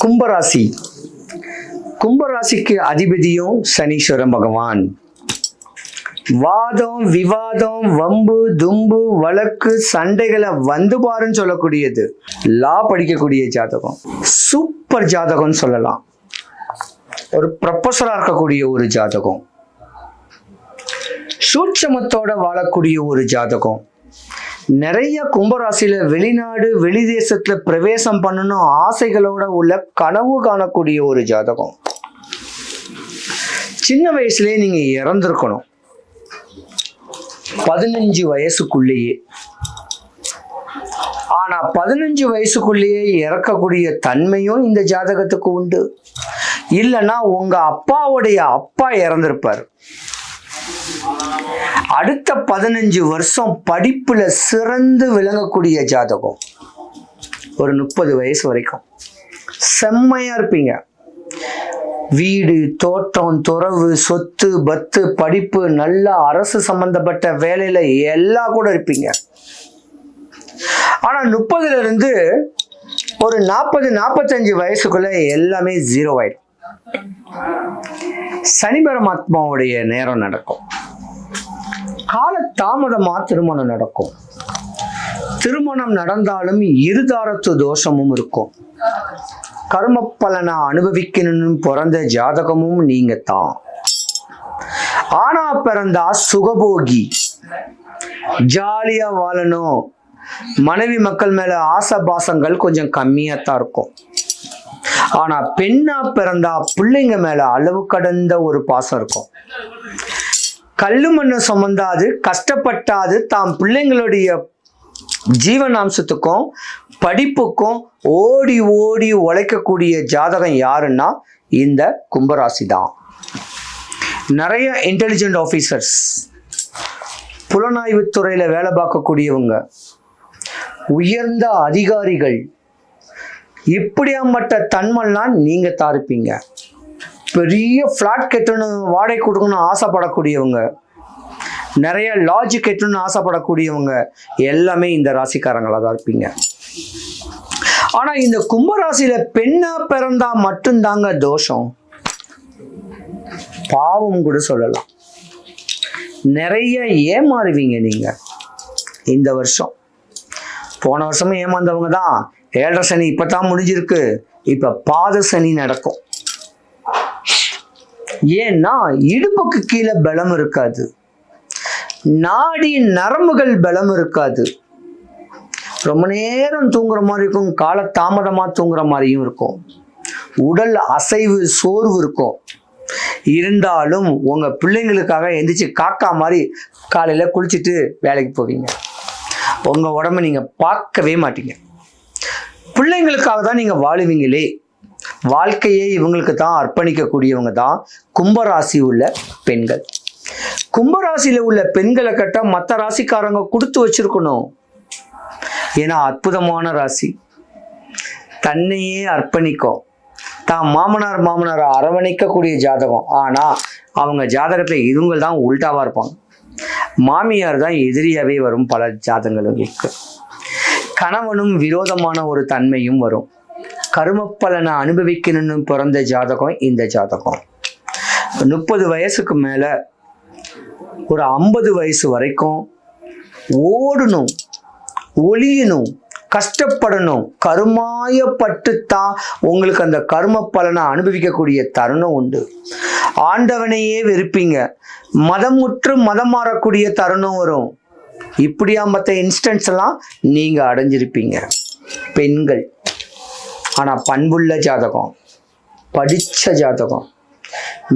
கும்பராசி. கும்பராசிக்கு அதிபதியும் சனீஸ்வர பகவான். வாதம், விவாதம், வம்பு, தும்பு, வழக்கு, சண்டைகளை வந்து பாருன்னு சொல்லக்கூடியது. லா படிக்கக்கூடிய ஜாதகம், சூப்பர் ஜாதகம்னு சொல்லலாம். ஒரு ப்ரொஃபஸரா இருக்கக்கூடிய ஒரு ஜாதகம், சூட்சமத்தோட வாழக்கூடிய ஒரு ஜாதகம். நிறைய கும்பராசியில வெளிநாடு வெளிதேசத்துல பிரவேசம் பண்ணணும் ஆசைகளோட உள்ள கனவு காணக்கூடிய ஒரு ஜாதகம். சின்ன வயசுலயே நீங்க இறந்திருக்கணும், 15 வயசுக்குள்ளேயே. ஆனா 15 வயசுக்குள்ளேயே இறக்கக்கூடிய தன்மையும் இந்த ஜாதகத்துக்கு உண்டு. இல்லைன்னா உங்க அப்பாவுடைய அப்பா இறந்திருப்பார். அடுத்த 15 வருஷம் படிப்புல சிறந்து விளங்கக்கூடிய ஜாதகம். ஒரு 30 வயசு வரைக்கும் செம்மையா இருப்பீங்க. வீடு, தோட்டம், துறவு, சொத்து, பத்து, படிப்பு, நல்ல அரசு சம்பந்தப்பட்ட வேலையில எல்லாம் கூட இருப்பீங்க. ஆனா 30ல இருந்து ஒரு 40-45 வயசுக்குள்ள எல்லாமே ஜீரோ ஆயிடும். சனி பரமாத்மாவுடைய நேரம் நடக்கும். கால தாமதமா திருமணம் நடக்கும். திருமணம் நடந்தாலும் இருதாரத்து தோஷமும் இருக்கும். கர்ம பலனை அனுபவிக்கணும்னு பிறந்த ஜாதகமும் நீங்க தான். ஆனா பிறந்தா சுகபோகி, ஜாலியா வாழணும். மனைவி மக்கள் மேல ஆசை பாசங்கள் கொஞ்சம் கம்மியாத்தான் இருக்கும். ஆனா பெண்ணா பிறந்தா பிள்ளைங்க மேல அளவு கடந்த ஒரு பாசம் இருக்கும். கல்லு மண்ணு சுமந்தாது, கஷ்டப்பட்டாது, தாம் பிள்ளைங்களுடைய ஜீவனாம்சத்துக்கும் படிப்புக்கும் ஓடி ஓடி உழைக்கக்கூடிய ஜாதகம் யாருன்னா இந்த கும்பராசி தான். நிறைய இன்டெலிஜென்ட் ஆஃபீஸர்ஸ், புலனாய்வு துறையில வேலை பார்க்கக்கூடியவங்க, உயர்ந்த அதிகாரிகள், இப்படியாப்பட்ட தன்மைலாம் நீங்க தாருப்பீங்க. பெரிய ஃப்ளாட் கட்டணும், வாடகை கொடுக்கணும்னு ஆசைப்படக்கூடியவங்க, நிறைய லாட்ஜ் கட்டணும்னு ஆசைப்படக்கூடியவங்க எல்லாமே இந்த ராசிக்காரங்களா தான் இருப்பீங்க. ஆனா இந்த கும்பராசியில பெண்ணா பிறந்தா மட்டும்தாங்க தோஷம், பாவம் கூட சொல்லலாம். நிறைய ஏமாறுவீங்க நீங்க இந்த வருஷம். போன வருஷமும் ஏமாந்தவங்க தான். 7.5 சனி இப்பதான் முடிஞ்சிருக்கு. இப்ப பாத சனி நடக்கும். ஏன்னா இடுப்புக்கு கீழே பலம் இருக்காது, நாடி நரம்புகள் பலம் இருக்காது, ரொம்ப நேரம் தூங்குற மாதிரி இருக்கும், கால தாமதமா தூங்குற மாதிரியும் இருக்கும், உடல் அசைவு சோர்வு இருக்கும். இருந்தாலும் உங்க பிள்ளைங்களுக்காக எந்திரிச்சு காக்கா மாதிரி காலையில குளிச்சுட்டு வேலைக்கு போவீங்க. உங்க உடம்ப நீங்க பார்க்கவே மாட்டீங்க. பிள்ளைங்களுக்காக தான் நீங்க வாழுவீங்களே. வாழ்க்கையை இவங்களுக்கு தான் அர்ப்பணிக்கக்கூடியவங்க தான் கும்பராசி உள்ள பெண்கள். கும்பராசியில உள்ள பெண்களை கட்ட மற்ற ராசிக்காரங்க கொடுத்து வச்சிருக்கணும். ஏன்னா அற்புதமான ராசி, தன்னையே அர்ப்பணிக்கும், தான் மாமனார் அரவணைக்கக்கூடிய ஜாதகம். ஆனா அவங்க ஜாதகத்துல இவங்க தான் உல்டாவா இருப்பாங்க. மாமியார் தான் எதிரியாவே வரும் பல ஜாதகங்களுக்கு. கணவனும் விரோதமான ஒரு தன்மையும் வரும். கர்ம பலனை அனுபவிக்கணும்னு பிறந்த ஜாதகம் இந்த ஜாதகம். 30 வயசுக்கு மேல ஒரு 50 வயசு வரைக்கும் ஓடணும், ஒளியணும், கஷ்டப்படணும். கருமாயப்பட்டுத்தான் உங்களுக்கு அந்த கர்ம பலனை அனுபவிக்கக்கூடிய தருணம் உண்டு. ஆண்டவனையே வெறுப்பீங்க, மதமுற்று மதம் மாறக்கூடிய தருணம் வரும். இப்படியாமத்த இன்ஸ்டன்ஸ் எல்லாம் நீங்க அடைஞ்சிருப்பீங்க பெண்கள். ஆனா பண்புள்ள ஜாதகம், படிச்ச ஜாதகம்,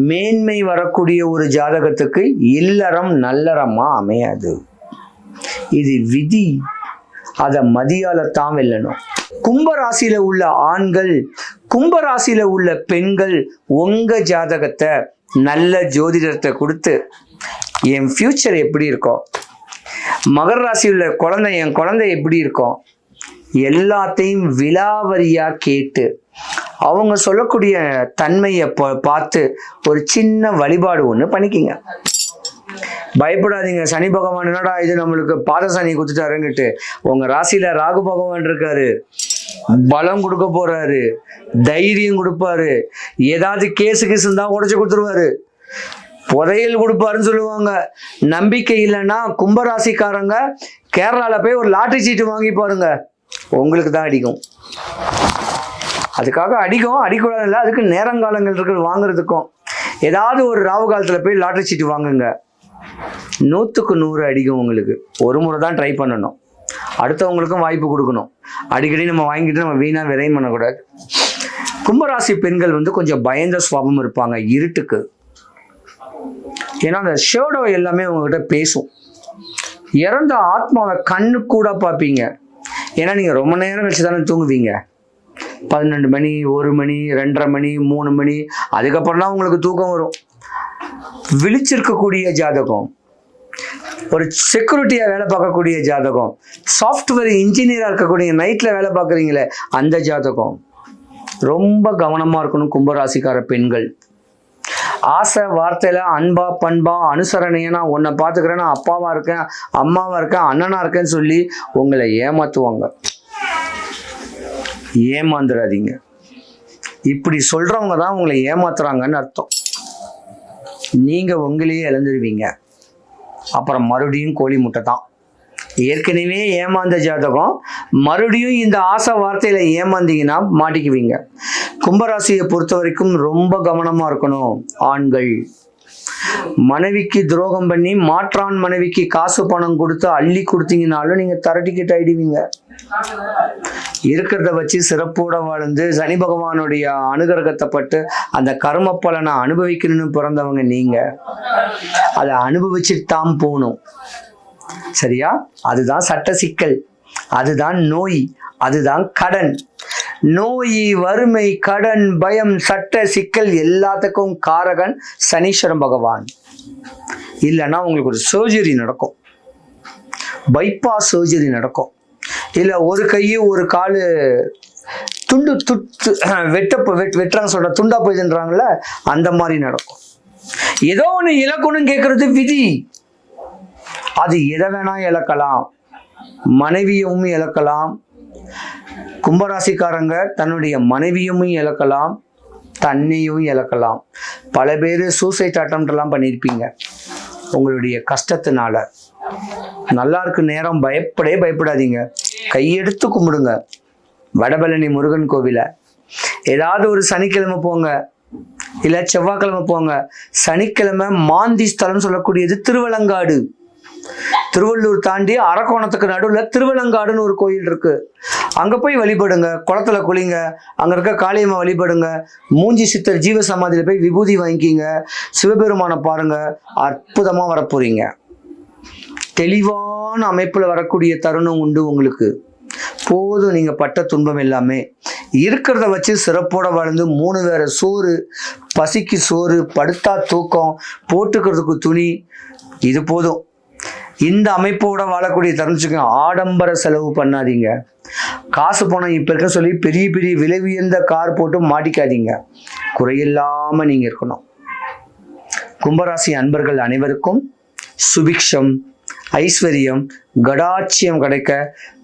மேன்மை வரக்கூடிய ஒரு ஜாதகத்துக்கு இல்லறம் நல்லறமா அமையாது. இது விதி. அத மதியாலத்தான் வெல்லணும். கும்பராசியில உள்ள ஆண்கள், கும்பராசியில உள்ள பெண்கள் உங்க ஜாதகத்தை நல்ல ஜோதிடத்தை கொடுத்து என் ஃபியூச்சர் எப்படி இருக்கும், மகர ராசியில் உள்ள குழந்தை, என் குழந்தை எப்படி இருக்கும், எல்லாத்தையும் விலாவரியா கேட்டு அவங்க சொல்லக்கூடிய தன்மையை பார்த்து ஒரு சின்ன வழிபாடு ஒன்று பண்ணிக்கிங்க. பயப்படாதீங்க. சனி பகவான் என்னடா இது நம்மளுக்கு பாத சனி குத்துட்டாருங்கிட்டு, உங்க ராசியில ராகு பகவான் இருக்காரு. பலம் கொடுக்க போறாரு, தைரியம் கொடுப்பாரு, ஏதாவது கேஸு இருந்தா உடைச்சு கொடுத்துருவாரு, புதையல் கொடுப்பாருன்னு சொல்லுவாங்க. நம்பிக்கை இல்லைன்னா கும்பராசிக்காரங்க கேரளால போய் ஒரு லாட்டரி சீட்டு வாங்கி பாருங்க, உங்களுக்கு தான் அடிக்கும். அதுக்காக அடிக்கூடாது இல்லை, அதுக்கு நேரங்காலங்கள் இருக்கு வாங்குறதுக்கும். ஏதாவது ஒரு ராவு காலத்தில் போய் லாட்டரி சீட்டு வாங்குங்க, 100க்கு 100 அடிக்கும் உங்களுக்கு. ஒரு முறை தான் ட்ரை பண்ணணும், அடுத்தவங்களுக்கும் வாய்ப்பு கொடுக்கணும். அடிக்கடி நம்ம வாங்கிட்டு நம்ம வீணாக விரயம் பண்ணக்கூடாது. கும்பராசி பெண்கள் கொஞ்சம் பயந்த சுவாபம் இருப்பாங்க இருட்டுக்கு. ஏன்னா அந்த ஷேடோ எல்லாமே உங்ககிட்ட பேசும். இறந்த ஆத்மாவை கண்ணு கூட பார்ப்பீங்க. ஏன்னா நீங்கள் ரொம்ப நேரம் கழிச்சு தானே தூங்குவீங்க. 12 மணி, 1 மணி, 2:30 மணி, 3 மணி, அதுக்கப்புறம் தான் உங்களுக்கு தூக்கம் வரும். விழிச்சிருக்கக்கூடிய ஜாதகம், ஒரு செக்யூரிட்டியாக வேலை பார்க்கக்கூடிய ஜாதகம், சாஃப்ட்வேர் இன்ஜினியராக இருக்கக்கூடிய நைட்டில் வேலை பார்க்குறீங்களே அந்த ஜாதகம். ரொம்ப கவனமாக இருக்கணும் கும்பராசிக்கார பெண்கள். ஆசை வார்த்தையில அன்பா பண்பா அனுசரணையா நான் உன்னை பார்த்துக்கிறேன், நான் அப்பாவா இருக்கேன், அம்மாவா இருக்கேன், அண்ணனா இருக்கேன்னு சொல்லி உங்களை ஏமாத்துவாங்க. ஏமாந்துடாதீங்க. இப்படி சொல்றவங்க தான் உங்களை ஏமாத்துறாங்கன்னு அர்த்தம். நீங்க உங்களையே இழந்துருவீங்க. அப்புறம் மறுபடியும் கோழி முட்டை தான். ஏற்கனவே ஏமாந்த ஜாதகம் மறுபடியும் இந்த ஆசை வார்த்தையில ஏமாந்தீங்கன்னா மாட்டிக்குவீங்க. கும்பராசியை பொறுத்த வரைக்கும் ரொம்ப கவனமா இருக்கணும். ஆண்கள் மனைவிக்கு துரோகம் பண்ணி மாற்றான் மனைவிக்கு காசு பணம் கொடுத்து அள்ளி கொடுத்தீங்கனாலும் நீங்க தரட்டிக்கிட்டு ஆயிடுவீங்க. இருக்கிறத வச்சு சிறப்போட வாழ்ந்து சனி பகவானுடைய அனுகிரகத்தை பட்டு அந்த கர்ம பலனை அனுபவிக்கணும்னு பிறந்தவங்க நீங்க. அதை அனுபவிச்சுட்டு தான் போகணும். சரியா? அதுதான் சட்ட சிக்கல், அதுதான் நோய், அதுதான் கடன். நோய், வறுமை, கடன், பயம், சட்ட சிக்கல் எல்லாத்துக்கும் காரகன் சனீஸ்வரன் பகவான். இல்லைன்னா உங்களுக்கு ஒரு சர்ஜரி நடக்கும், பைபாஸ் சர்ஜரி நடக்கும். இல்லை ஒரு கையை ஒரு காலு துண்டு வெட்டுறாங்க சொல்ற துண்டா போயிடுன்றாங்கல்ல, அந்த மாதிரி நடக்கும். ஏதோ ஒன்று இழக்கணும்னு கேட்கறது விதி. அது எதை வேணா இழக்கலாம், மனைவியும் இழக்கலாம். கும்பராசிக்காரங்க தன்னுடைய மனைவியும் இழக்கலாம், தன்னையும் இழக்கலாம். பல பேர் சூசைட் அட்டம்ப்ட் பண்ணியிருப்பீங்க உங்களுடைய கஷ்டத்தினால. நல்லா இருக்கு நேரம், பயப்படாதீங்க. கையெடுத்து கும்பிடுங்க வடபழனி முருகன் கோவில. ஏதாவது ஒரு சனிக்கிழமை போங்க, இல்லை செவ்வாய்க்கிழமை போங்க. சனிக்கிழமை மாந்தி ஸ்தலம் சொல்லக்கூடியது திருவலங்காடு. திருவள்ளூர் தாண்டி அரக்கோணத்துக்கு நடுவில் திருவலங்காடுன்னு ஒரு கோயில் இருக்கு. அங்க போய் வழிபடுங்க, குளத்துல குளிங்க, அங்க இருக்க காளியம்மா வழிபடுங்க. மூஞ்சி சித்தர் ஜீவ சமாதியில போய் விபூதி வாங்கிக்கிங்க, சிவபெருமானை பாருங்க, அற்புதமா வரப்போறீங்க. தெளிவான அமைப்புல வரக்கூடிய தருணம் உண்டு உங்களுக்கு. போதும் நீங்க பட்ட துன்பம் எல்லாமே. இருக்கிறத வச்சு சிறப்போட வாழ்ந்து 3 வேற சோறு, பசிக்கு சோறு, படுத்தா தூக்கம், போட்டுக்கிறதுக்கு துணி, இது போதும். இந்த அமைப்போட வாழக்கூடிய தருணத்துக்கு ஆடம்பர செலவு பண்ணாதீங்க. காசு பணம் இப்ப இருக்க சொல்லி பெரிய பெரிய விலை உயர்ந்த கார் போட்டு மாட்டிக்காதீங்க. குறையில்லாம நீங்க இருக்கணும். கும்பராசி அன்பர்கள் அனைவருக்கும் சுபிக்ஷம், ஐஸ்வர்யம், கடாட்சியம் கிடைக்க,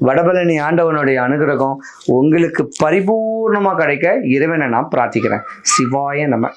வடபழனி ஆண்டவனுடைய அனுகிரகம் உங்களுக்கு பரிபூர்ணமா கிடைக்க இறைவனை நான் பிரார்த்திக்கிறேன். சிவாய நம.